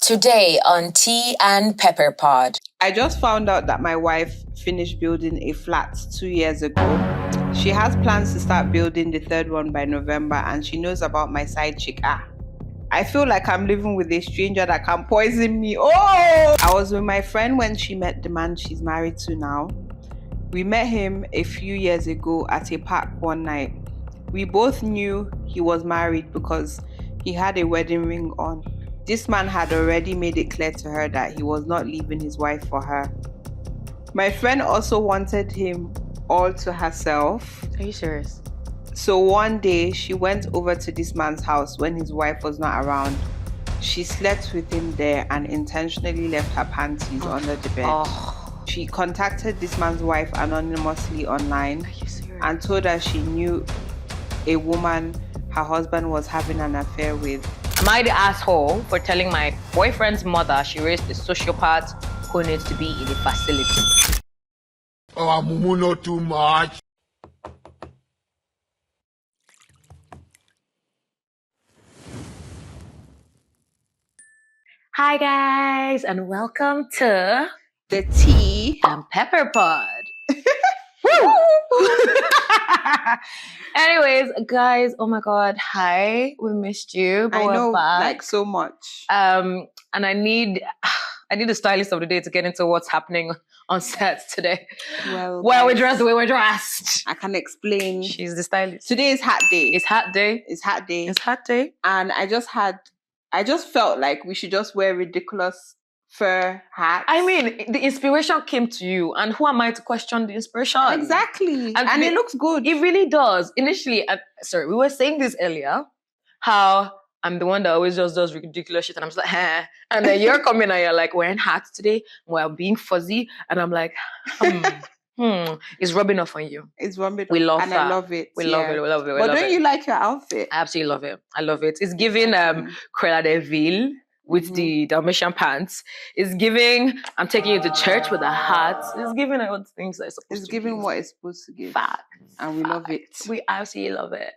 Today on Teaandpepperpod. I just found out that my wife finished building a flat 2 years ago. She has plans to start building the third one by November, and she knows about my side chick. I feel like I'm living with a stranger that can poison me. Oh! I was with my friend when she met the man she's married to now. We met him a few years ago at a park one night. We both knew he was married because he had a wedding ring on. This man had already made it clear to her that he was not leaving his wife for her. My friend also wanted him all to herself. Are you serious? So one day, she went over to this man's house when his wife was not around. She slept with him there and intentionally left her panties under the bed. She contacted this man's wife anonymously online and told her she knew a woman her husband was having an affair with. Am I the asshole for telling my boyfriend's mother she raised a sociopath who needs to be in a facility? Oh, Mumu, not too much. Hi guys, and welcome to The Tea and Pepper Pod. Anyways, guys, oh my god, hi, we missed you, but I know, we're back. like so much. And I need the stylist of the day to get into what's happening on set today. Well, we're guys, dressed the way we're dressed. I can explain. She's the stylist. Today is hat day. It's hat day. It's hat day. It's hat day. And I just felt like we should just wear ridiculous fur hats. I mean, the inspiration came to you, and who am I to question the inspiration? Exactly. And it looks good. It really does. Initially, we were saying this earlier, how I'm the one that always just does ridiculous shit, and I'm just like, eh. And then you're coming and you're like, wearing hats today, we're being fuzzy, and I'm like, it's rubbing off on you. It's rubbing We love and that. I love it. We love it. But don't you like your outfit? I absolutely love it. I love it. It's giving Cruella de Vil with the Dalmatian pants. It's giving I'm taking you to church with a hat. It's giving all the things that it's supposed It's to giving give. what it's supposed to give. Facts. And we love it. We absolutely love it.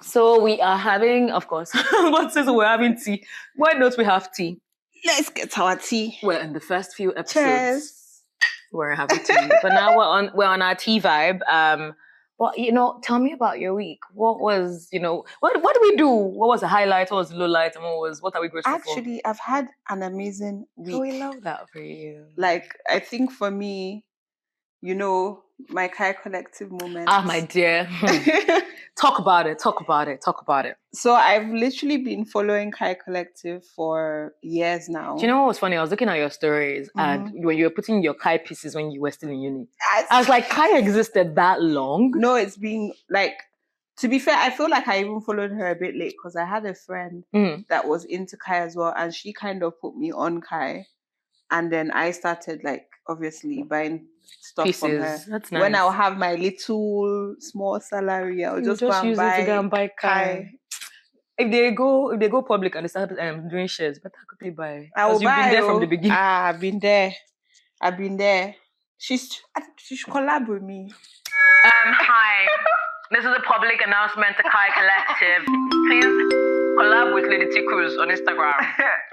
So we are having, of course, what says we're having tea? Why not we have tea? Let's get our tea. Well, in the first few episodes, Cheers. we're having tea. But now we're on our tea vibe. But tell me about your week. What was, what did we do? What was the highlight? What was the low light? And what are we grateful for? Actually, I've had an amazing week. Oh, we love that for you. Like, I think for me, my Kai Collective moment. Ah, my dear. Talk about it. So I've literally been following Kai Collective for years now. Do you know what was funny? I was looking at your stories and when you were putting your Kai pieces when you were still in uni, I was like, Kai existed that long? No, it's been like, to be fair, I feel like I even followed her a bit late because I had a friend that was into Kai as well, and she kind of put me on Kai. And then I started, like, obviously buying stuff Pieces. from her. That's nice. When I'll have my little small salary, I'll just go and use it to go and buy Kai. If they go public and they start doing shares, better quickly buy. I will buy. You've been there from the beginning. I've been there. She should collab with me. Hi. This is a public announcement to Kai Collective. Please collab with Lady T Cruz on Instagram.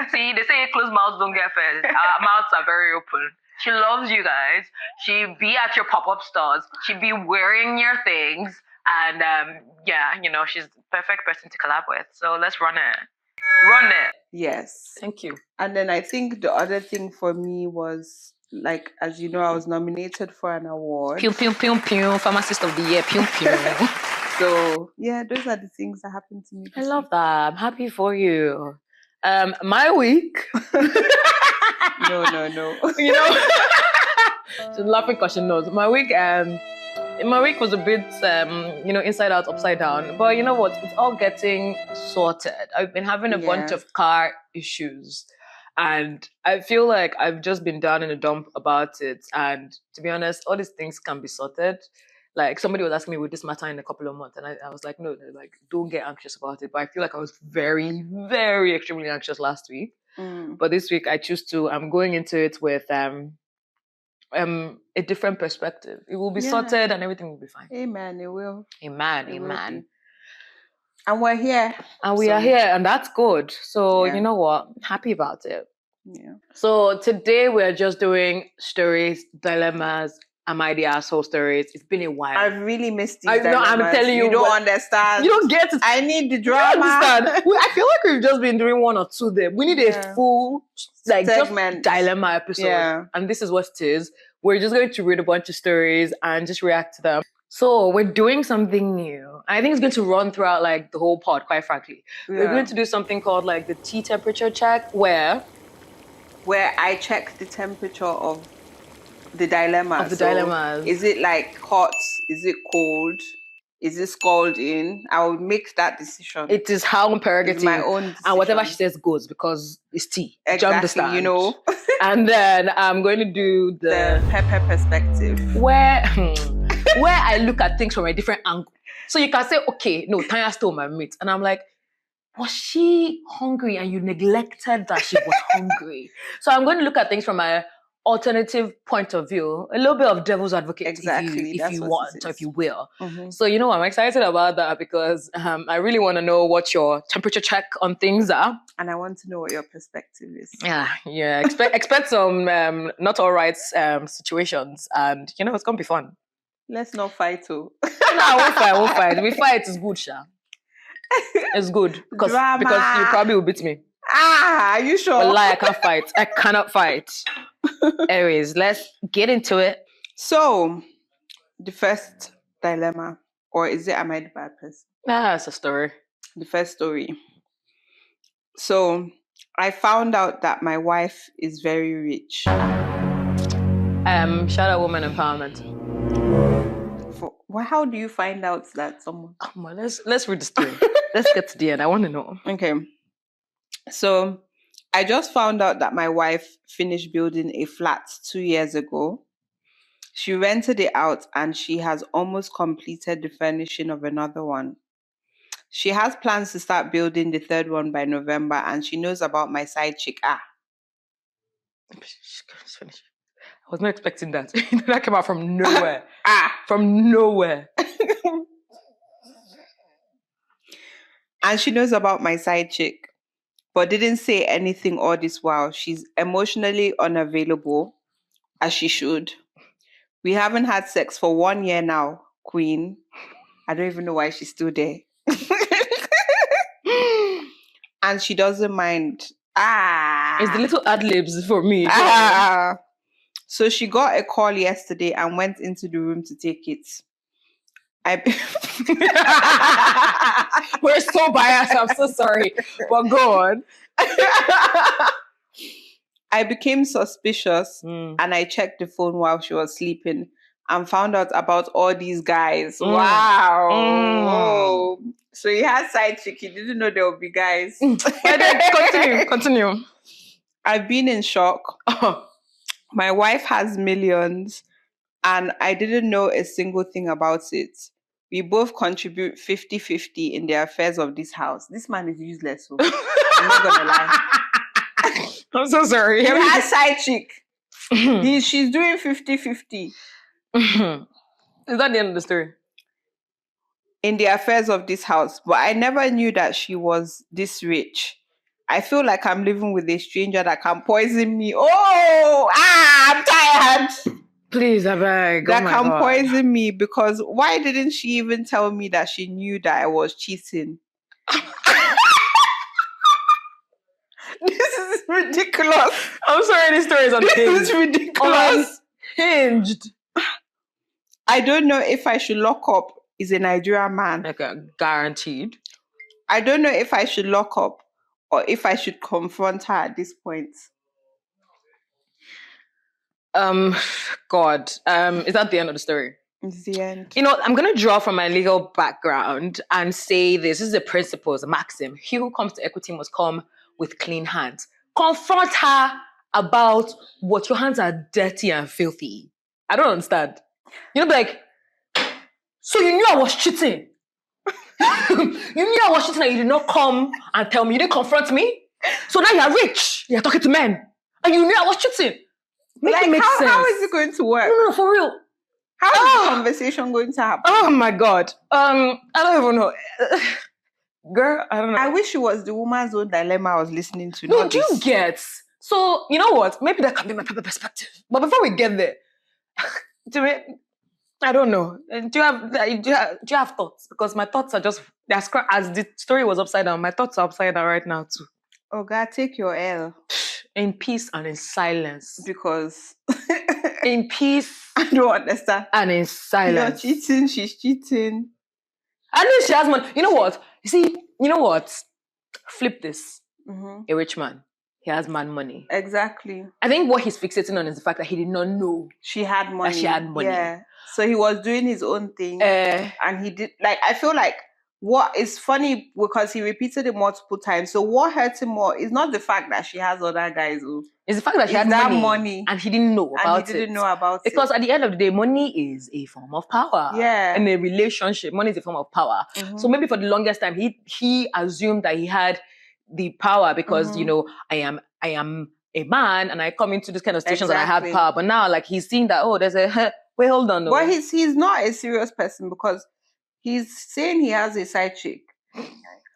See, they say closed mouths don't get fed. Our mouths are very open. She loves you guys. She be at your pop-up stores. She be wearing your things. And she's the perfect person to collab with. So let's run it. Yes. Thank you. And then I think the other thing for me was, like, as you know, I was nominated for an award. Pew, pew, pew, pew. Pharmacist of the Year. Pew, pew. So, yeah, those are the things that happened to me. I love that. I'm happy for you. My week. No. She's laughing because she knows. My week was a bit, inside out, upside down. But you know what? It's all getting sorted. I've been having a bunch of car issues. And I feel like I've just been down in the dump about it. And to be honest, all these things can be sorted. Like, somebody was asking me, would this matter in a couple of months? And I was like, no, like, don't get anxious about it. But I feel like I was very, very extremely anxious last week. But this week I'm going into it with a different perspective. It will be sorted and everything will be fine. Amen. It will. Amen. And we're here. And we are here, and that's good. So, Yeah. you know what? I'm happy about it. Yeah. So, today we're just doing stories, dilemmas, am I the asshole stories. It's been a while. I've really missed these I'm telling you. You don't understand. You don't get it. I need the You drama. don't understand. I feel like we've just been doing one or two there. We need a full segment, just dilemma episode. Yeah. And this is what it is. We're just going to read a bunch of stories and just react to them. So we're doing something new. I think it's going to run throughout like the whole pod, quite frankly. Yeah. We're going to do something called like the tea temperature check where I check the temperature of the dilemma. Of the dilemmas. Is it like hot? Is it cold? Is it scalding? I will make that decision. It is how prerogative. It's my own decision. And whatever she says goes because it's tea. Exactly, do you understand? You know. And then I'm going to do the pepper perspective. Where I look at things from a different angle. So you can say, okay, no, Tanya stole my meat. And I'm like, was she hungry and you neglected that she was hungry? So I'm going to look at things from an alternative point of view, a little bit of devil's advocate, exactly, if you want, or if you will. Mm-hmm. So, you know, I'm excited about that because I really want to know what your temperature check on things are. And I want to know what your perspective is. Yeah. Expect some not all right situations. And, you know, it's going to be fun. Let's not fight, too. No, I won't fight. If we fight, it's good, Sha. It's good. Because you probably will beat me. Are you sure? Wallahi, I can't fight. I cannot fight. Anyways, let's get into it. So, the first dilemma, or is it am I the bad person? It's a story. The first story. So, I found out that my wife is very rich. Shout out woman empowerment. How do you find out that someone? Come on, let's read the story. Let's get to the end. I want to know. Okay. So I just found out that my wife finished building a flat 2 years ago. She rented it out and she has almost completed the furnishing of another one. She has plans to start building the third one by November and she knows about my side chick. Finish. I was not expecting that. That came out from nowhere. From nowhere. And she knows about my side chick, but didn't say anything all this while. She's emotionally unavailable, as she should. We haven't had sex for 1 year now, Queen. I don't even know why she's still there. And she doesn't mind. It's the little ad-libs for me. So she got a call yesterday and went into the room to take it. We're so biased. I'm so sorry. But go on. I became suspicious and I checked the phone while she was sleeping and found out about all these guys. Wow. Whoa. So he had side chick. He didn't know there would be guys. Continue. I've been in shock. My wife has millions and I didn't know a single thing about it. We both contribute 50-50 in the affairs of this house. This man is useless. So I'm not going to lie. I'm so sorry. He has side chick. She's doing 50-50. Is that the end of the story? In the affairs of this house. But I never knew that she was this rich. I feel like I'm living with a stranger that can poison me. I'm tired. Please, I beg. That can poison me because why didn't she even tell me that she knew that I was cheating? This is ridiculous. I'm sorry, this story is unhinged. This is ridiculous. Unhinged. I don't know if I should lock up. He's a Nigerian man. Okay, guaranteed. I don't know if I should lock up or if I should confront her at this point. God. Is that the end of the story? It's the end. You know, I'm going to draw from my legal background and say this is the principles, a maxim. He who comes to equity must come with clean hands. Confront her about what your hands are dirty and filthy. I don't understand. You know, like, so you knew I was cheating. You knew I was cheating and you did not come and tell me. You didn't confront me. So now you're rich. You're talking to men. And you knew I was cheating. How is it going to work? No, for real. How is the conversation going to happen? Oh my God. I don't even know. Girl, I don't know. I wish it was the woman's own dilemma I was listening to. No, not do you this. get? So, you know what? Maybe that can be my perspective. But before we get there, I don't know. Do you have thoughts? Because my thoughts are just, as the story was upside down, my thoughts are upside down right now too. Oh God, take your L. In peace and in silence. Because In peace I don't understand. and in silence. You're cheating, she's cheating. At least she has money. You know what? You know what? Flip this. Mm-hmm. A rich man. He has man money. Exactly. I think what he's fixating on is the fact that he did not know she had money. that she had money. Yeah. So he was doing his own thing. And he did, like, I feel like what is funny because he repeated it multiple times. So what hurt him more is not the fact that she has other guys. It's the fact that she had money and he didn't know about it. And he didn't know about because it. At the end of the day, money is a form of power. Yeah. In a relationship, money is a form of power. Mm-hmm. So maybe for the longest time, he assumed that he had the power because, you know, I am a man and I come into this kind of situations and I have power. But now, like, he's seeing that, there's a, wait, hold on. But he's not a serious person because he's saying he has a side chick.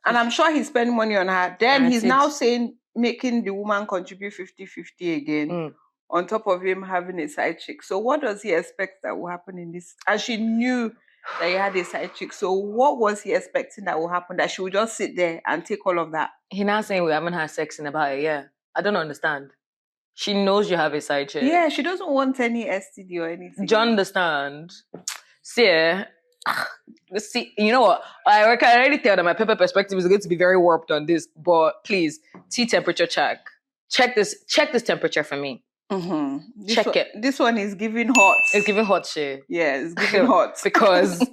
And I'm sure he's spending money on her. Then he's now saying, making the woman contribute 50-50 again on top of him having a side chick. So what does he expect that will happen in this? And she knew that he had a side chick. So what was he expecting that will happen? That she would just sit there and take all of that? He's now saying we haven't had sex in about a year. I don't understand. She knows you have a side chick. Yeah, she doesn't want any STD or anything. Do you understand? See, you know what? I can already tell that my pepper perspective is going to be very warped on this. But please, tea temperature check. Check this temperature for me. Mm-hmm. Check it. This one is giving hot. It's giving hot shit. Yeah, it's giving hot. Because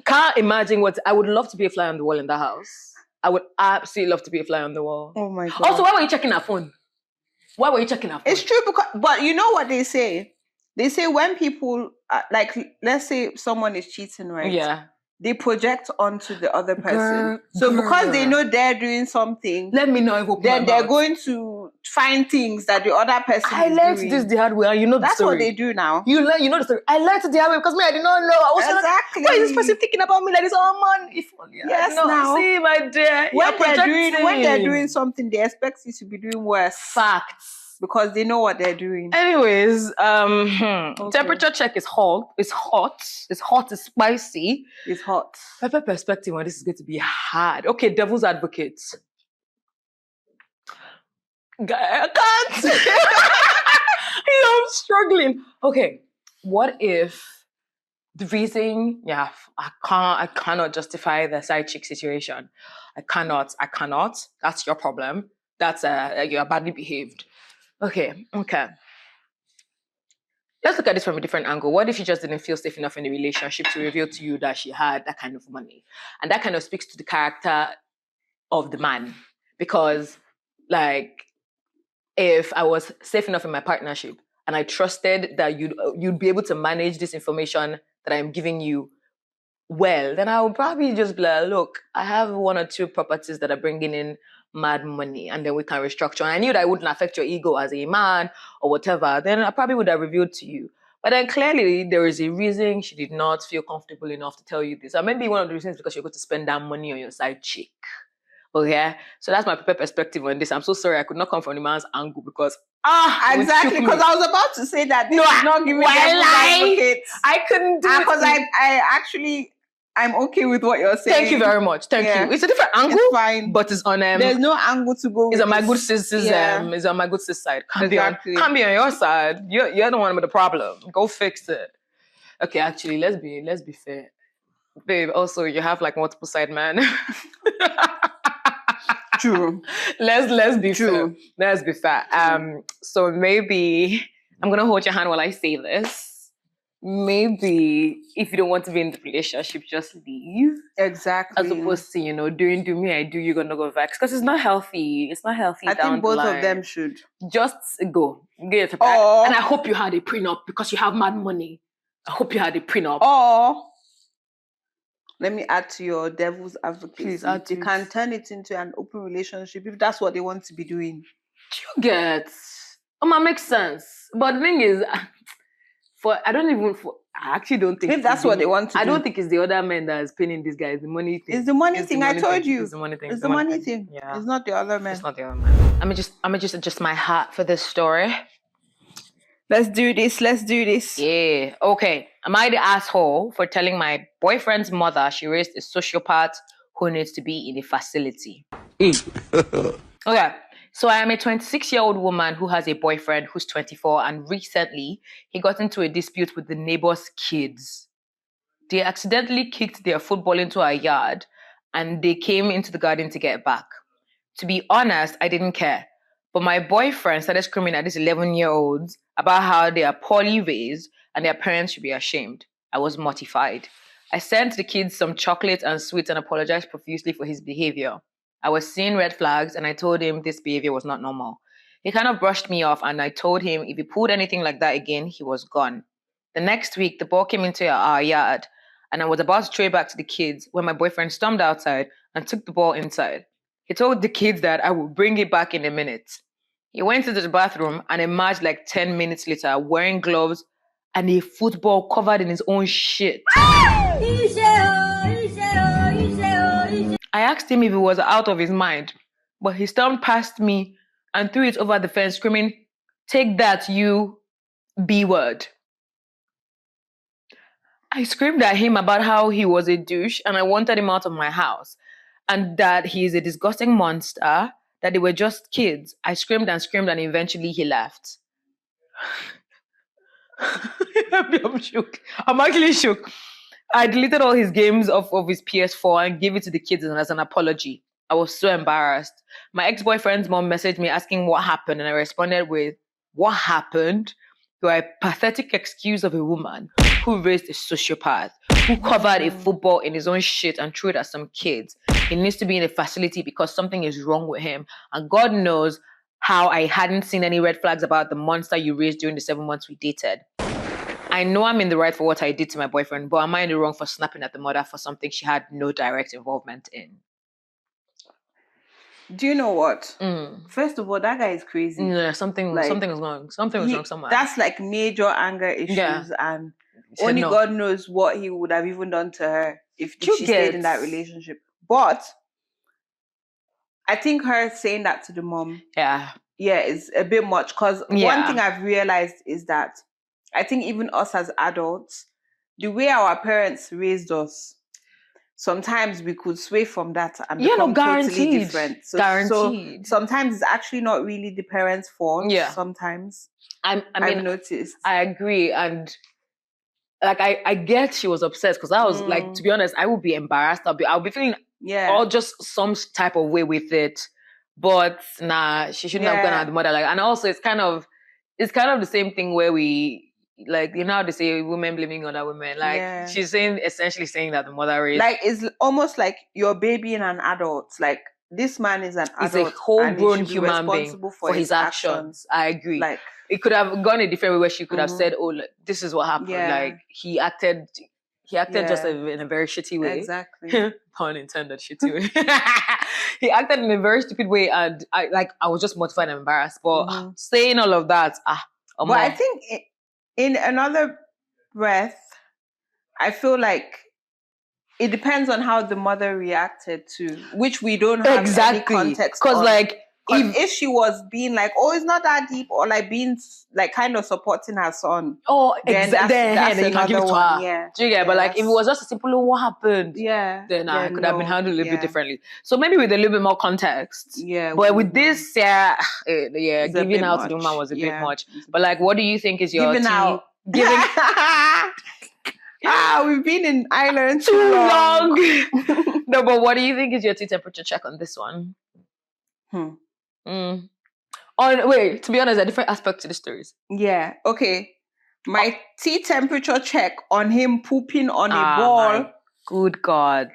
can't imagine I would love to be a fly on the wall in that house. I would absolutely love to be a fly on the wall. Oh my God. Also, why were you checking her phone? Why were you checking her phone? It's true, but you know what they say? They say when people, like, let's say someone is cheating, right? Yeah. They project onto the other person. Because they know they're doing something, let me know. Then they're going to find things that the other person is doing. I learned this the hard way, and you know the That's story. what they do now. You know the story. I learned it the hard way because I did not know. I was exactly. Like, why is this person thinking about me like this? Oh man, yes, now. See, my dear, when they're doing something, they expect you to be doing worse. Facts. Because they know what they're doing. Anyways, temperature check is hot. It's hot. It's hot. It's spicy. It's hot. Pepper perspective on this is going to be hard. Okay, devil's advocate. I can't. I'm struggling. Okay, what if the reason? Yeah, I cannot justify the side chick situation. I cannot. That's your problem. That's you're badly behaved. Okay. Let's look at this from a different angle. What if she just didn't feel safe enough in the relationship to reveal to you that she had that kind of money? And that kind of speaks to the character of the man. Because, like, if I was safe enough in my partnership and I trusted that you'd be able to manage this information that I'm giving you well, then I would probably just be like, look, I have 1 or 2 properties that are bringing in mad money, and then we can restructure. And I knew that it wouldn't affect your ego as a man or whatever. Then I probably would have revealed to you. But then clearly there is a reason she did not feel comfortable enough to tell you this. And maybe one of the reasons is because you're going to spend that money on your side chick. Okay, so that's my perspective on this. I'm so sorry I could not come from the man's angle because exactly, because I was about to say that this is not giving them advocates. I couldn't do it because I'm okay with what you're saying. Thank you very much. Thank you. It's a different angle. It's fine. But it's on there's no angle to go with. It's on my good sister's it's on my good sister's side. Can't be on your side. You're the one with the problem. Go fix it. Okay, actually, let's be fair. Babe, also you have like multiple side man. True. Let's be true. Fair. Let's be fair. So maybe I'm gonna hold your hand while I say this. Maybe if you don't want to be in the relationship, just leave. Exactly. As opposed to, doing do me, I do, you're gonna go vex. Because it's not healthy. It's not healthy. I think both of them should. Just go. Get it back. And I hope you had a prenup because you have mad money. I hope you had a prenup. Let me add to your devil's advocate. Please add to They can turn it into an open relationship if that's what they want to be doing. Do you get? Makes sense. But the thing is, I actually don't think If that's what they want to do. I don't think it's the other men that is pinning this guy. It's the money thing. It's the money thing. I told you. It's the money thing. It's the money thing. Yeah. It's not the other men. It's not the other man. I'm gonna just adjust my hat for this story. Let's do this. Yeah. Okay. Am I the asshole for telling my boyfriend's mother she raised a sociopath who needs to be in a facility? Okay. So I am a 26-year-old woman who has a boyfriend who's 24, and recently he got into a dispute with the neighbor's kids. They accidentally kicked their football into our yard and they came into the garden to get back. To be honest, I didn't care. But my boyfriend started screaming at these 11-year-olds about how they are poorly raised and their parents should be ashamed. I was mortified. I sent the kids some chocolate and sweets and apologized profusely for his behavior. I was seeing red flags and I told him this behavior was not normal. He kind of brushed me off and I told him if he pulled anything like that again, he was gone. The next week, the ball came into our yard and I was about to throw it back to the kids when my boyfriend stormed outside and took the ball inside. He told the kids that I would bring it back in a minute. He went into the bathroom and emerged like 10 minutes later wearing gloves and a football covered in his own shit. I asked him if he was out of his mind, but he stormed past me and threw it over the fence screaming, "Take that, you B-word." I screamed at him about how he was a douche and I wanted him out of my house and that he is a disgusting monster, that they were just kids. I screamed and eventually he left. I'm shook. I'm actually shook. I deleted all his games off of his PS4 and gave it to the kids as an apology. I was so embarrassed. My ex-boyfriend's mom messaged me asking what happened and I responded with, "What happened? You are a pathetic excuse of a woman who raised a sociopath, who covered a football in his own shit and threw it at some kids. He needs to be in a facility because something is wrong with him. And God knows how I hadn't seen any red flags about the monster you raised during the 7 months we dated. I know I'm in the right for what I did to my boyfriend, but am I in the wrong for snapping at the mother for something she had no direct involvement in?" Do you know what? First of all, that guy is crazy. Yeah, something was wrong. Something was wrong somewhere. That's like major anger issues, and only God knows what he would have even done to her if she stayed in that relationship. But I think her saying that to the mom, is a bit much. Because one thing I've realized is that I think even us as adults, the way our parents raised us, sometimes we could sway from that and become totally different. So sometimes it's actually not really the parents' fault. Yeah. Sometimes. I've noticed. I agree. And like I get she was upset because I was like, to be honest, I would be embarrassed. I'll be feeling or just some type of way with it. But nah, she shouldn't have gone at the mother. Like, and also it's kind of the same thing where we, like, you know how they say women blaming other women. Like she's essentially saying that the mother is like, it's almost like you're babying an adult. Like, this man is an adult. He's a whole grown human being for his actions. I agree. Like, it could have gone a different way where she could have said, "Oh, like, this is what happened." Like he acted just in a very shitty way. Exactly. Pun intended, shitty way. He acted in a very stupid way, and I was just mortified and embarrassed. But saying all of that, but I think in another breath, I feel like it depends on how the mother reacted to, which we don't have any context. Because like, if she was being like, "Oh, it's not that deep," or like being like kind of supporting her son, then you can give it to her. Yeah. Do you get? But like, if it was just a simple, "Oh, what happened?" then I could have been handled a little bit differently. So maybe with a little bit more context. Yeah. But with this, giving out to the woman was a bit much. But like, what do you think is your giving out? We've been in Ireland too long. No, but what do you think is your tea temperature check on this one? Wait, to be honest, a different aspect to the stories. Yeah. Okay. My tea temperature check on him pooping on a ball. Good God.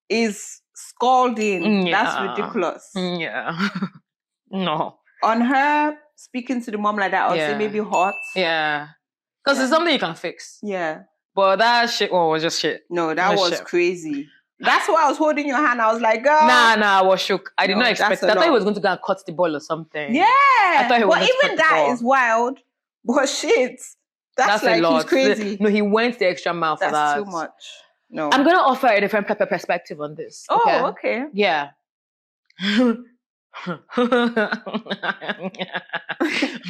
Is scalding. That's ridiculous. Yeah. No. On her speaking to the mom like that, I would say maybe hot. Yeah. Because it's something you can fix. Yeah. But that shit was just shit. No, that was crazy. That's why I was holding your hand. I was like, girl. Nah, I was shook. I did not expect that. I thought he was going to go and cut the ball or something. Yeah. I thought he was even that is wild. But shit. That's like a lot. he's crazy. No, he went the extra mile for that. That's too much. No. I'm gonna offer a different perspective on this. Oh, okay. Yeah.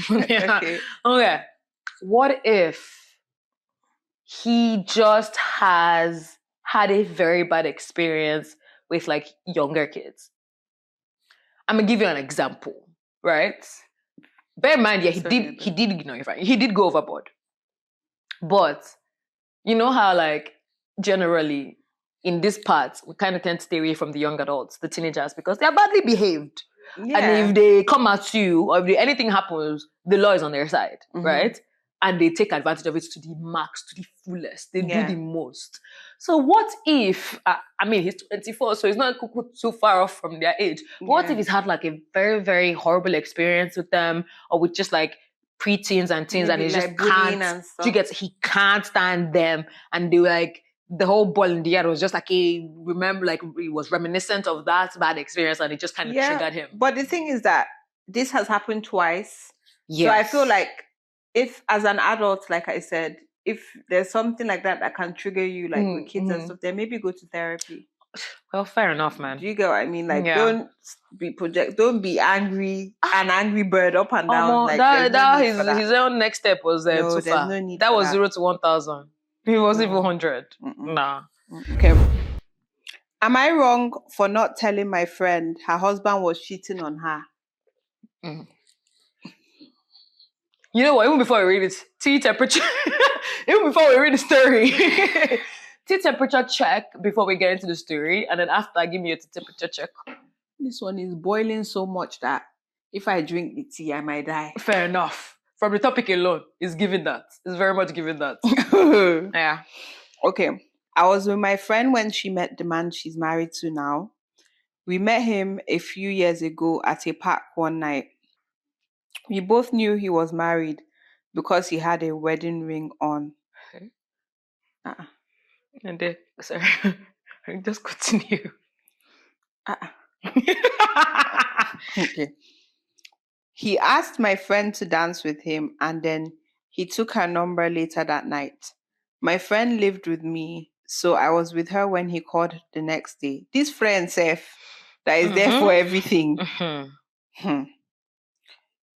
Okay. Okay. What if he just has had a very bad experience with like younger kids? I'm gonna give you an example, right? Bear in mind, yeah, he did, you know, he did go overboard. But you know how like generally in this part we kind of tend to stay away from the young adults, the teenagers, because they're badly behaved. Yeah. And if they come at you or if anything happens, the law is on their side, right? And they take advantage of it to the max, to the fullest. They do the most. So what if, I mean, he's 24, so he's not too far off from their age. But what if he's had like a very, very horrible experience with them, or with just like preteens and teens, and he just can't, he can't stand them, and they were like, the whole ball in the air was just like it was reminiscent of that bad experience, and it just kind of triggered him. But the thing is that this has happened twice. Yes. So I feel like if, as an adult, like I said, if there's something like that can trigger you, like with kids and stuff, then maybe go to therapy. Well, fair enough, man. Do you get what I mean? Like, don't be angry, an angry bird up and down. Like, his own next step was too far. No need that was that. 0 to 1,000. He wasn't even 100. Nah. Okay. Am I wrong for not telling my friend her husband was cheating on her? You know what? Even before we read it, T temperature. Even before we read the story, T temperature check before we get into the story, and then after, give me a T temperature check. This one is boiling so much that if I drink the tea, I might die. Fair enough. From the topic alone, it's giving that. It's very much giving that. Yeah. Okay. I was with my friend when she met the man she's married to now. We met him a few years ago at a park one night. We both knew he was married because he had a wedding ring on. And then, sorry, just continue. Okay. He asked my friend to dance with him, and then he took her number later that night. My friend lived with me, so I was with her when he called the next day. This friend, Seth, that is there for everything.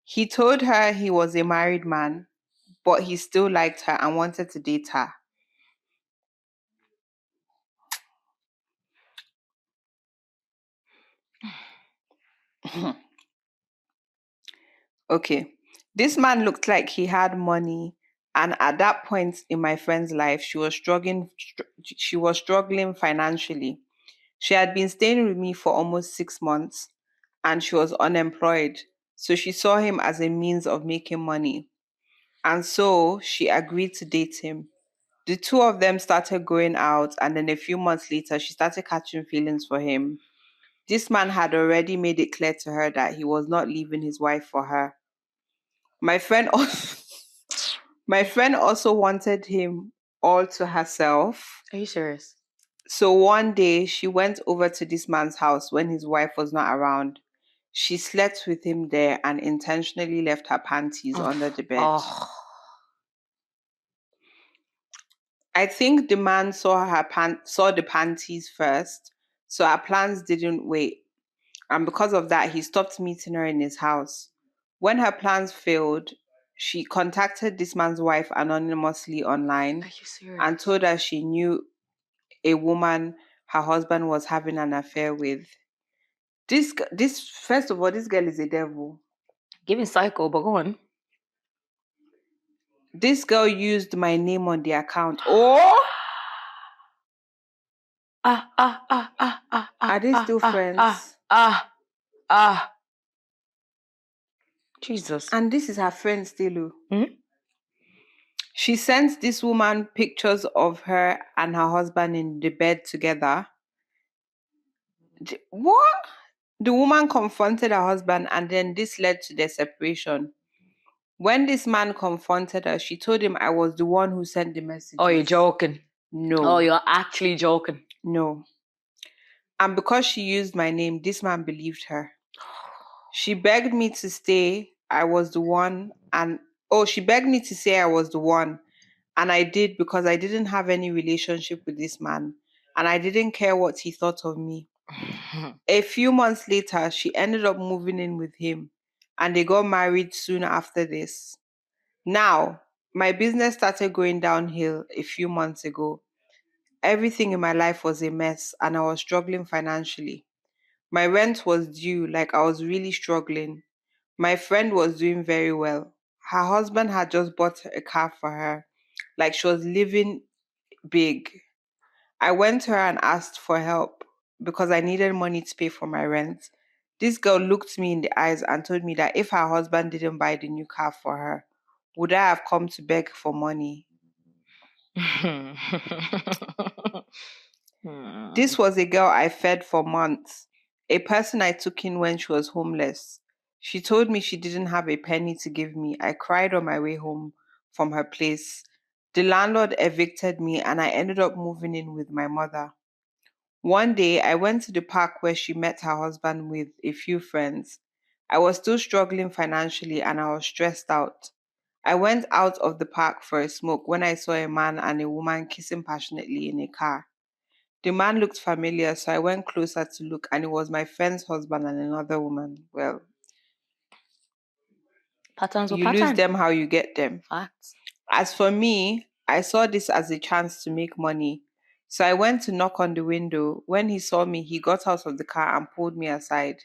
He told her he was a married man, but he still liked her and wanted to date her. Okay. This man looked like he had money, and at that point in my friend's life, she was struggling financially. She had been staying with me for almost 6 months, and she was unemployed. So she saw him as a means of making money. And so she agreed to date him. The two of them started going out, and then a few months later, she started catching feelings for him. This man had already made it clear to her that he was not leaving his wife for her. My friend also wanted him all to herself. Are you serious? So one day she went over to this man's house when his wife was not around. She slept with him there and intentionally left her panties under the bed. I think the man saw the panties first, so our plans didn't wait. And because of that, he stopped meeting her in his house. When her plans failed, she contacted this man's wife anonymously online and told her she knew a woman her husband was having an affair with. First of all, this girl is a devil. Giving psycho, but go on. This girl used my name on the account. Are they still friends? Jesus. And this is her friend still. She sent this woman pictures of her and her husband in the bed together. What? The woman confronted her husband, and then this led to their separation. When this man confronted her, she told him I was the one who sent the message. Oh, you're joking. No. Oh, you're actually joking. No. And because she used my name, this man believed her. She begged me to stay. I was the one, and Oh, she begged me to say I was the one. And I did because I didn't have any relationship with this man. And I didn't care what he thought of me. A few months later, she ended up moving in with him. And they got married soon after this. Now, my business started going downhill a few months ago. Everything in my life was a mess and I was struggling financially. My rent was due, like I was really struggling. My friend was doing very well. Her husband had just bought a car for her, like she was living big. I went to her and asked for help because I needed money to pay for my rent. This girl looked me in the eyes and told me that if her husband didn't buy the new car for her, would I have come to beg for money? This was a girl I fed for months, a person I took in when she was homeless. She told me she didn't have a penny to give me. I cried on my way home from her place. The landlord evicted me and I ended up moving in with my mother. One day, I went to the park where she met her husband with a few friends. I was still struggling financially and I was stressed out. I went out of the park for a smoke when I saw a man and a woman kissing passionately in a car. The man looked familiar, so I went closer to look, and it was my friend's husband and another woman. Well, Patterns or you lose pattern. them how you get them. Facts. As for me, I saw this as a chance to make money. So I went to knock on the window. When he saw me, he got out of the car and pulled me aside.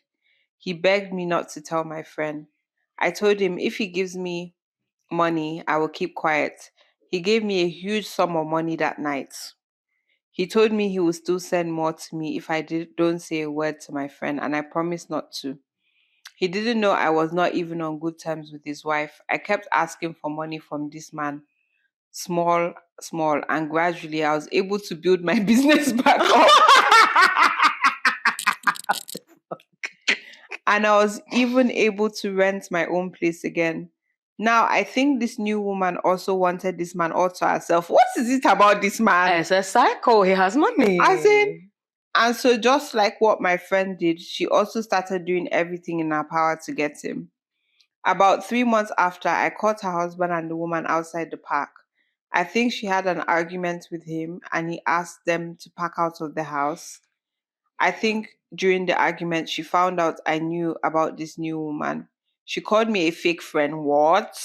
He begged me not to tell my friend. I told him if he gives me money, I will keep quiet. He gave me a huge sum of money that night. He told me he would still send more to me if I don't say a word to my friend, and I promised not to. He didn't know I was not even on good terms with his wife. I kept asking for money from this man, small, small, and gradually I was able to build my business back up. And I was even able to rent my own place again. Now, I think this new woman also wanted this man all to herself. What is it about this man? It's a cycle. He has money. And so just like what my friend did, she also started doing everything in her power to get him. About 3 months after, I caught her husband and the woman outside the park. I think she had an argument with him and he asked them to pack out of the house. I think during the argument, she found out I knew about this new woman. She called me a fake friend. What?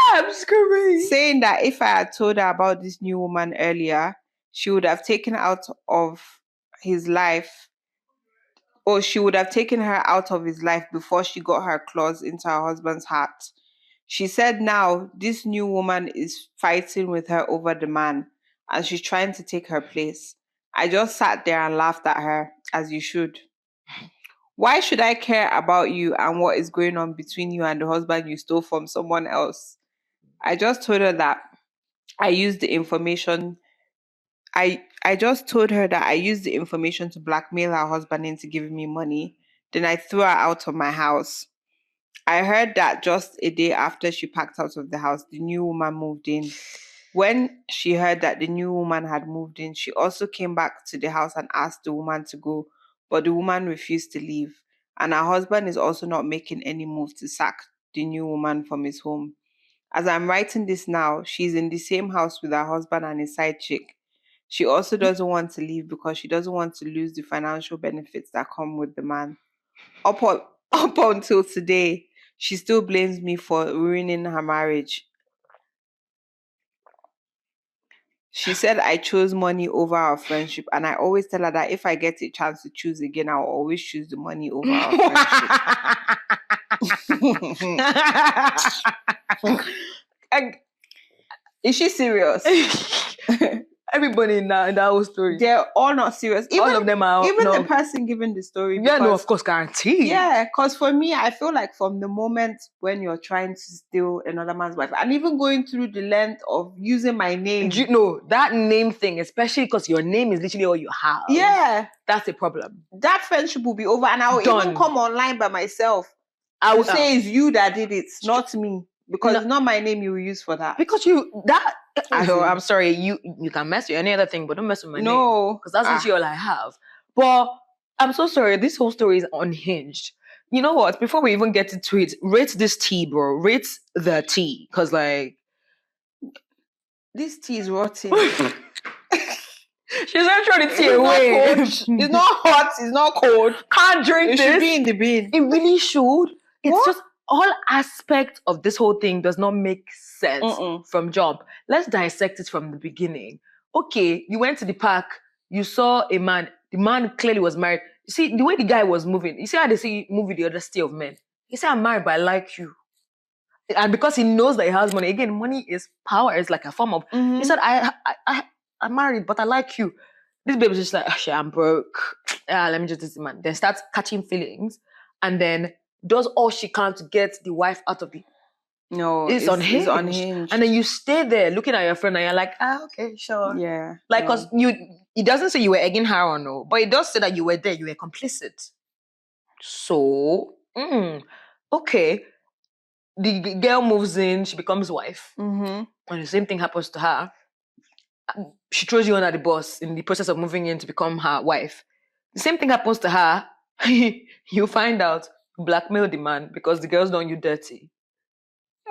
I'm screaming. Saying that if I had told her about this new woman earlier, she would have taken out of his life, or she would have taken her out of his life before she got her claws into her husband's heart. She said now this new woman is fighting with her over the man and she's trying to take her place. I just sat there and laughed at her, as you should. Why should I care about you and what is going on between you and the husband you stole from someone else? I just told her that I used the information. I just told her that I used the information to blackmail her husband into giving me money. Then I threw her out of my house. I heard that just a day after she packed out of the house, the new woman moved in. When she heard that the new woman had moved in, she also came back to the house and asked the woman to go, but the woman refused to leave. And her husband is also not making any move to sack the new woman from his home. As I'm writing this now, she's in the same house with her husband and his side chick. She also doesn't want to leave because she doesn't want to lose the financial benefits that come with the man. Up until today, she still blames me for ruining her marriage. She said I chose money over our friendship, and I always tell her that if I get a chance to choose again, I'll always choose the money over our friendship. Is she serious? Everybody in that whole story. They're all not serious. Even, all of them are. Even no. the person giving the story. Yeah, no, of course, guaranteed. Yeah, because for me, I feel like from the moment when you're trying to steal another man's wife, and even going through the length of using my name. You know, that name thing, especially because your name is literally all you have. Yeah. That's a problem. That friendship will be over, and I'll even come online by myself. I will say it's you that did it, not me. Because it's not my name you will use for that. Because I'm sorry, you can mess with any other thing, but don't mess with my name. No. Because that's literally all I have. But I'm so sorry. This whole story is unhinged. You know what? Before we even get into it, rate this tea, bro. Rate the tea. Because, like... This tea is rotten. She's not trying to tea It's away. not cold. It's not hot. It's not cold. Can't drink It this. should be in the bin. It really should. It's What? just all aspects of this whole thing does not make sense from jump. Let's dissect it from the beginning. Okay, you went to the park, you saw a man. The man clearly was married. You see, the way the guy was moving, you see how they say movie The Audacity of Men? He said, I'm married, but I like you. And because he knows that he has money, again, money is power. It's like a form of... He said, I'm married, but I like you. This baby's just like, shit, I'm broke. Let me just do this man. Then starts catching feelings and then does all she can to get the wife out of the... No, It's unhinged. And then you stay there looking at your friend and you're like, okay, sure. Yeah. Like, because it doesn't say you were egging her on, no, but it does say that you were there, you were complicit. So, okay. The girl moves in, she becomes wife. And the same thing happens to her. She throws you under the bus in the process of moving in to become her wife. The same thing happens to her. You find out, blackmail the man because the girl's done you dirty.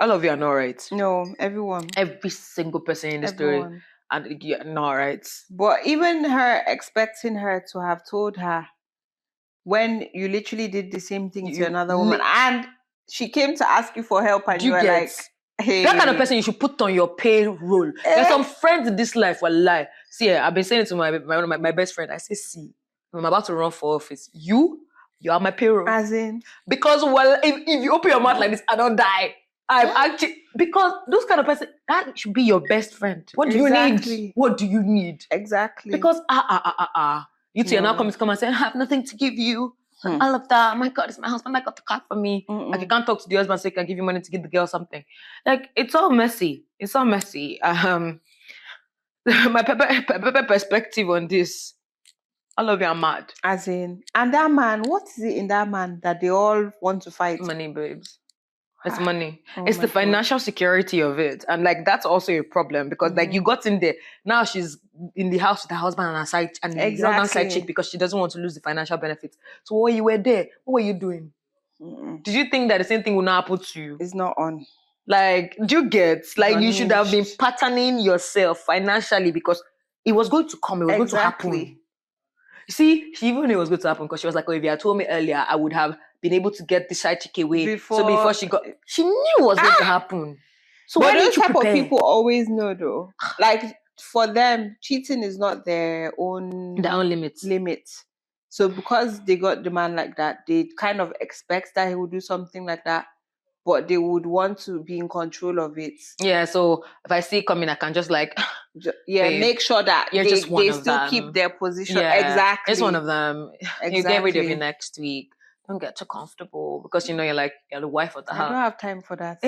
All of you are not right. No, everyone. Every single person in the story. And you're not right. But even her expecting her to have told her when you literally did the same thing to another woman and she came to ask you for help and you were like, hey. That kind of person you should put on your payroll. There's some friends in this life will lie. See, I've been saying it to my best friend. I say, see, I'm about to run for office. You are my payroll. As in? Because, well, if you open your mouth like this, I don't die. I'm actually... Because those kind of person, that should be your best friend. What do you need? What do you need? Exactly. Because, you two are now coming to come and say, I have nothing to give you. All of that. Oh my God, it's my husband that got the car for me. Like, you can't talk to the husband so he can give you money to give the girl something. Like, it's all messy. It's all messy. My Pepper perspective on this, all of you are mad. As in, and that man, what is it in that man that they all want to fight? Money, babes. It's money. It's the financial security of it. And like, that's also a problem because like you got in there. Now she's in the house with her husband and her side and the side chick because she doesn't want to lose the financial benefits. So when you were there, what were you doing? Did you think that the same thing would not happen to you? It's not on. Like, do you get? Like, you should have been patterning yourself financially because it was going to come. It was going to happen. You see, she even knew it was going to happen because she was like, oh, if you had told me earlier, I would have been able to get the side chick away. So before she knew it was going to happen. So but why those did you type prepare? of people always know though. Like, for them, cheating is not their own limit. So because they got the man like that, they kind of expect that he would do something like that, but they would want to be in control of it. Yeah, so if I see it coming, I can just like... babe, make sure that they still keep their position. Yeah, exactly. It's one of them. Exactly. You get rid of it next week. Don't get too comfortable because you know you're the wife of the house. I don't have time for that.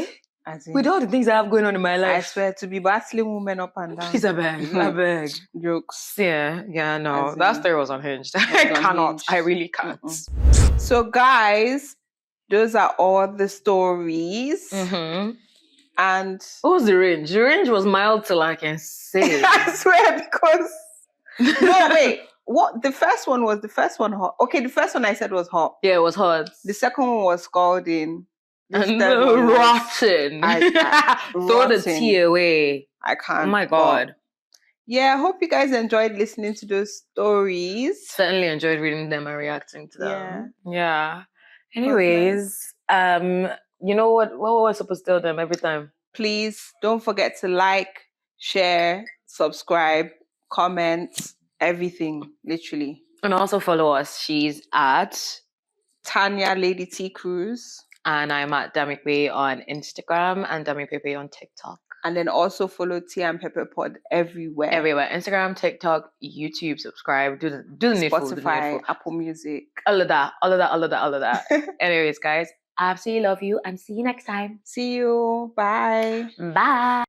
As in, with all the things I have going on in my life. I swear, to be battling women up and down. Please, I beg. Jokes. Yeah, no. That story was unhinged. I cannot. I really can't. So, guys, those are all the stories. And what was the range? The range was mild till I can say. I swear, because no, wait. What the first one hot? Okay, the first one I said was hot. Yeah, it was hot. The second one was scalding. And rotten. Throw the tea away. I can't. Oh my God. Yeah, I hope you guys enjoyed listening to those stories. Certainly enjoyed reading them and reacting to them. Yeah. Anyways, you know what we're supposed to tell them every time? Please don't forget to like, share, subscribe, comment, everything, literally. And also follow us. She's at Tanya Lady T Cruz. And I'm at Damikwe on Instagram and Damikwe on TikTok. And then also follow Teaandpepperpod everywhere. Everywhere. Instagram, TikTok, YouTube, subscribe. Do the Spotify, Apple Music. All of that. Anyways, guys, I absolutely love you and see you next time. See you. Bye. Bye.